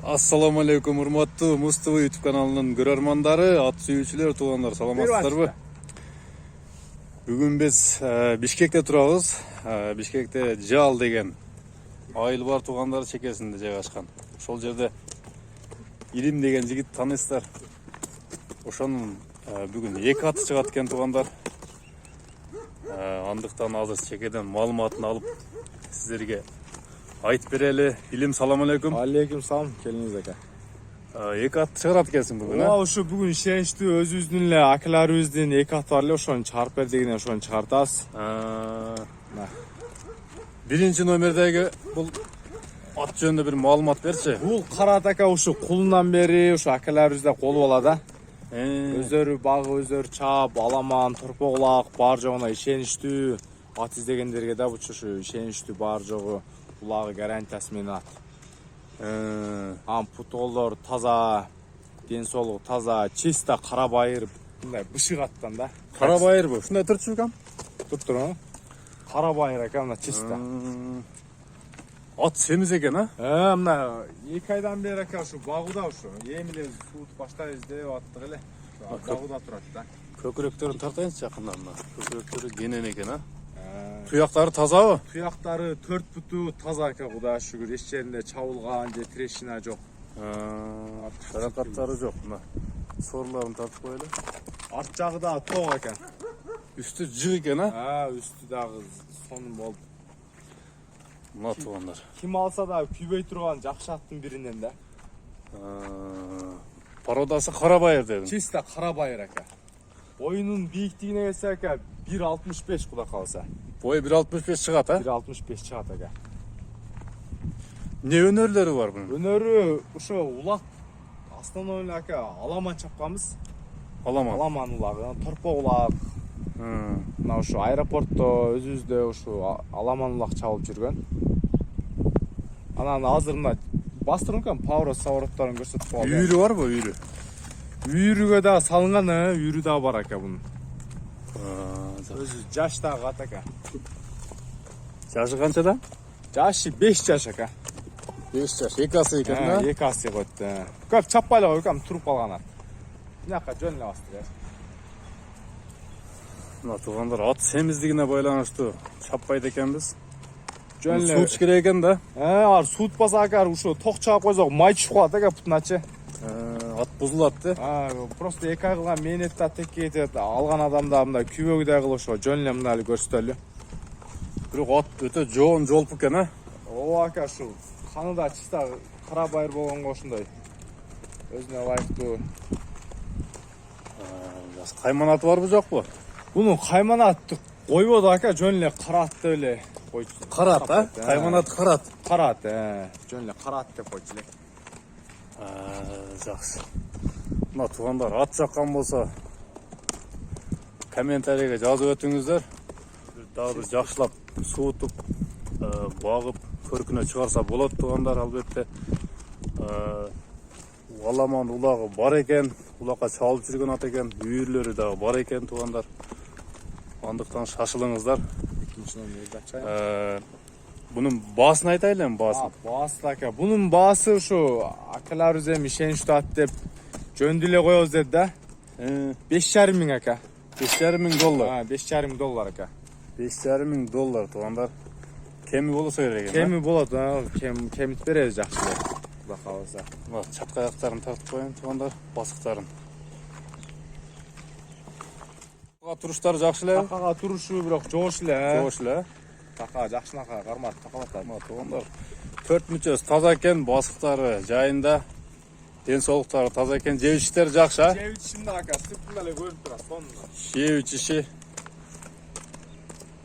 Assalamu alaikum, урматтуу Муз-ТВ YouTube каналынын көрөрмандары, ат сүйүүчүлөр, туугандар, саламатсыздарбы? Бүгүн биз Бишкекте турабыз. Бишкекте Жал деген айыл бар, туугандар чекесинде жайгашкан. Ошол жерде Илим деген жигит таанысыздар. Ошонун бүгүн эки аты чыгат экен, туугандар. Андыктан азыр чекеден маалыматын алып сиздерге айтып берели. Илим, салам алейкум. Алейкум салам, келиңиз ака. Эки ат чыгарат экенсиң бүгүн, Ушу бүгүн ишеничтүү өзүбүздүн эле акаларыбыздын эки аты бар эле, ошону чыгарып бер дегенде ошону чыгартабыз. Биринчи номердеги бул ат жөнүндө бир маалымат берчи. Бул кара ат ака ушу кулунан бери ушу акаларыбызда колуп алат. Өздөрү багы, өздөрү чаап, аламан, торпоголак, бар жогуна ишеничтүү. Ат издегендерге да ушу ишеничтүү, бар жогу кулагы гарантиясы менен ат. Путолдор таза, ден соолугу таза, чисто кара байыр, мындай бышык аттан да. Кара байыр бу. Ушундай турчу экен. Туруп. Кара байыр экен, мына чисто. Ат семиз экен, Мына 2 айдан бери ака ушу багуда ушу. Эми эле суут баштайбыз деп аттык эле. Багуда турат да. Көкүрөктөрүн тартайынчы жакындан мына. Көкүрөктөрү кенен экен, Туяктары тазабы? Туяктары 4 буту таза ака, Кудайга шүгүр. Эч жеринде чабылган же трешина жок. Жаракаттары жок, мына. Сорларын тартып коелу. Арт жагы да ток экен. Үстү жык экен, Үстү дагы сонун болуп. Мына туугандар. Ким алса да күйбөй турган жакшы аттын биринен да. Породасы кара байыр дедим. Чисто кара байыр ака. Боюнун бийиктигине келсе ака 1.65 кудай калса. Бою 1.65 чыгат, 1.65 чыгат ака. Не өнөрлөрү бар бунун? Өнөрү ошо улак основной ака аламан чапканбыз. Аламан улагы, торпоголак. Мына ушу аэропортто өзүбүздө ушу аламан улак чабып жүргөн. Анан азыр мына бастырынкан паурос саворотторун көрсөтүп коелу. Үйүрү барбы, үйүрү? Үйүрүгө да салынган, үйүрү да бар ака бунун. Өзү жаштагы ат ака. Жашы канчада? Жашы 5 жаш ака. 5 жаш, эки асы экен, Эки асы койту. Көп чаппай эле койгом, туруп калган ат. Мынакка жөн эле бастыр. Мына туугандар, ат семиздигине байланыштуу чаппайт экенбиз. Жөн эле. Суутуш керек экен да. Суутпаса ака ушу ток чаап койсок май түшүп калат ака бутуначы. Ат бузулат да. Просто 2 ай кылган мээнетти ат текке кетет. Алган адамда мындай күйбөгүдөй кылып ошо жөн эле мына эле көрсөтөлү. Бирок ат өтө жоон жолпук экен, Ооба ака, ушу каны да чисто кара байыр болгонго ошондой өзүнө ылайыктуу. Кайман аты барбы, жокпу? Бунун кайман аты койбоду ака, жөн эле кара ат деп эле койчу. Кара ат, Кайман аты кара ат. Кара ат, жөн эле кара ат деп койчу элек. Жакшы. Мына туугандар, ат жаккан болсо комментарийге жазып өтүңүздөр. Дагы бир жакшылап суутуп, багып, көркүнө чыгарса болот, туугандар, албетте. Аламан улагы бар экен, улакка чалып жүргөн ат экен, үйүрлөрү дагы бар экен, туугандар. Андыктан шашылыңыздар. Экинчи номерди ачайын. Bunun baasını aytайлы эми, баасын. Баасы ака. Бунун баасы ушу акаларыбыз эми ишеничтүү ат деп жөндү эле коебуз деди да. 5,5 миң ака. 5,5 миң доллар. 5,5 миң доллар ака. 5,5 миң доллар, туугандар. Кеми болсо керек экен. Кеми болот, кемит беребиз жакшы эле. Кудай кааласа. Мына чапка аяктарын тартып коеюн, туугандар, басыктарын. Туруштары жакшы эле? Такага турушу бирок жоош эле. Жоош эле. Така жакшынакай кармат такалатат. Мына туугандар, 4 мүчөсү таза экен, басыктары жайында. Ден соолуктары таза экен, жеп ичиштери жакшы, Жеп ичишинде ака, сыртында эле көрүнүп турат, сонун. Жеп ичиши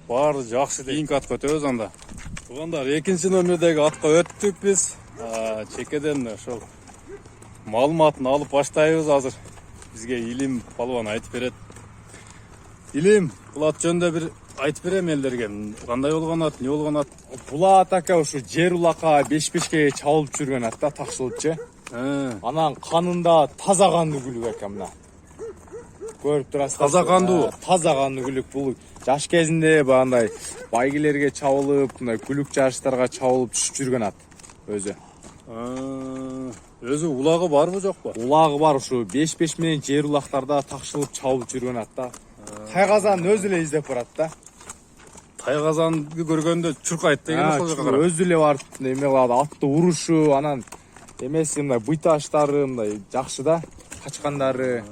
баары жакшы. Кийинки атка өтөбүз анда. Туугандар, экинчи номердеги атка өттүк биз. Чекеден ошол маалыматын алып баштайбыз азыр. Бизге Илим палубан айтып берет. Илим, бул ат жөнүндө бир айтып берем элдерге. Кандай болгон ат, не болгон ат? Бул ат ака ушу жер улакка 5-5ке чабылып жүргөн ат да, такшылыпчы. Анан канында таза кандуу күлүк ака мына. Көрүп турасыздар. Таза кандуу. Таза кандуу күлүк. Бул жаш кезинде баягындай байгелерге чабылып, мындай күлүк жарыштарга чабылып түшүп жүргөн ат өзү. Өзü улagı barбы жокпу? Улagı бар ушу 5-5 менен жер улактарда такшылып чабып жүргөн атта. Тайгазан өзү эле издеп барат да. Тайгазанды көргөндө чуркайт деген ошол жака карап. Өзү эле барып неме кылат, атты урушу, анан эмеси мындай быйташтары мындай жакшы да, качкандары.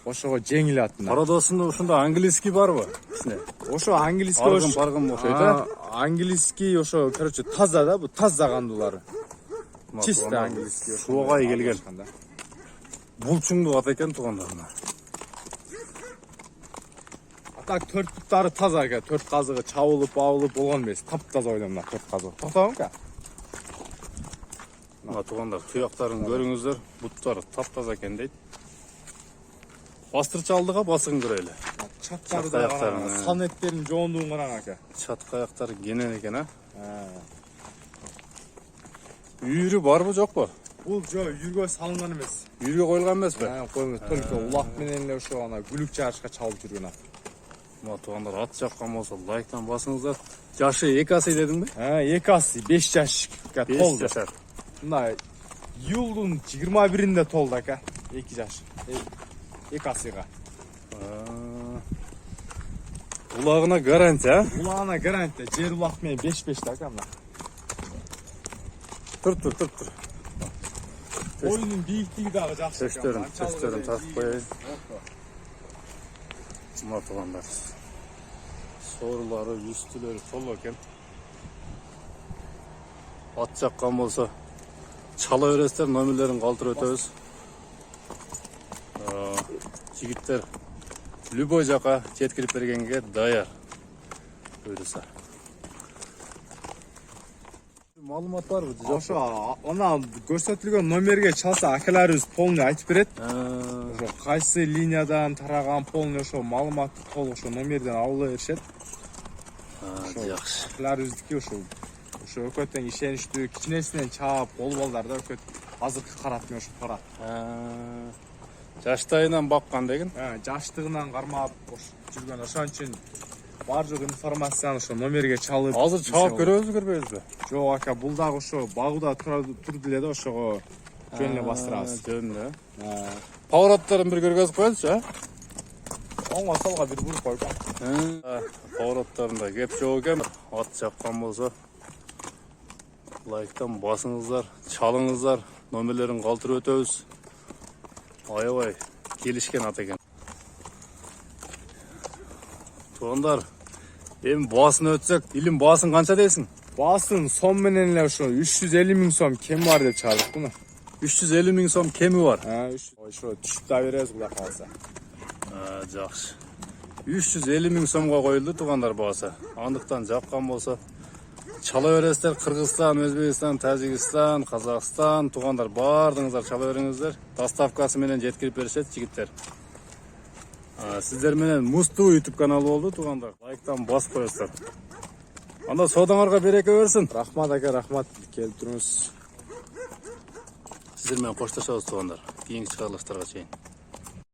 Ошого жеңил ат мына. Парадосунда ушунда английский барбы? Кичине. Ошо английский Паргым окшойт, а? Английский ошо, короче, таза да, бу таза кандуулары. Чисто английский. Сугай келген. Булчуңдук ат экен туугандарына. Так 4 буттары таза экен, 4 казыгы чабылып, абылып болгон эмес. Таптаза ойдом мына 4 казыгы. Токтогом ка. Мына туугандар, туяктарын көрүңүздөр. Буттары таптаза экен дейт. Бастырчы алдыга басыгын көрөлү. Чаттары да сан эттерин жоондугун караң ака. Чатка аяктары кенен экен, а? Үйүрү барбы жокпу? Бул жо үйүргө салынган эмес. Үйүргө коюлган эмеспи? Коюлган, только улак менен эле ошо ана күлүк чыгарышка чабып жүргөн ат. Мына туугандар, ат жаккан болсо лайктан басыңыздар. Жашы 2 асый дедиңби? 2 асый, 5 жашка 5 толду. жашар. Мына июлдун 21-inde толду ака. 2 жаш. 2 асыйга. Улагына гарантия, а? Улагына гарантия, жер улак менен 5-5 да ака мына. Тур. Oyunun büyüklüğü daha жақсы. Төштерін тартып қояйын. Мына туугандар. Сорлары, үстілері толы екен. Ат жаққан болса, чала өрестер номерлерін қалтыр өтөбүз. Жигиттер любой жаққа жеткирип бергенге даяр. Буйруса. Маалымат барбы? Ошо ана көрсөтүлгөн номерге чалса акаларыбыз полный айтып берет. Ошо кайсы линиядан тараган полный ошо маалыматты толук ошо номерден алып беришет. Жакшы. Акаларыбыздыкы ошо өкөттөн ишеничтүү, кичинесинен чаап болболдар да өкөт азыркы карап мен ошо барат. Жаштайынан баккан деген. Жаштыгынан кармап жүргөн ошон үчүн бар жок информацияны ошо номерге чалып. Азыр чаап көрөбүзбү, көрбөйбүзбү? Жок ака, бул дагы ошо багуда турду эле да ошого жөн эле бастырабыз. Жөн эле. Повороттарын бир көргөзүп коелучу, а? Оңго солго бир буруп койгон. Повороттарында кеп жок экен. Ат жаккан болсо лайктан басыңыздар, чалыңыздар, номерлерин калтырып өтөбүз. Аябай келишкен ат экен. Туугандар, эми баасын өтсөк, илим баасын канча дейсиң? Баасын сом менен эле ошо 350 000 сом кеми бар деп чыгардык муну. 350 000 сом кеми бар. Ошо түшүп да беребиз кудай кааласа. Жакшы. 350 000 сомго коюлду туугандар баасы. Андыктан жаккан болсо чала бересиздер. Кыргызстан, Өзбекстан, Тажикстан, Казакстан туугандар баардыгыңыздар чала бериңиздер. Доставкасы менен жеткирип беришет жигиттер. Сиздер менен Мусту YouTube каналы болду туугандар. Лайктан басып коесуздар. Анда соодоңорго береке берсин. Рахмат ака, рахмат. Келип туруңуз. Сиздер менен коштошобуз туугандар. Кийинки чыгарылыштарга чейин.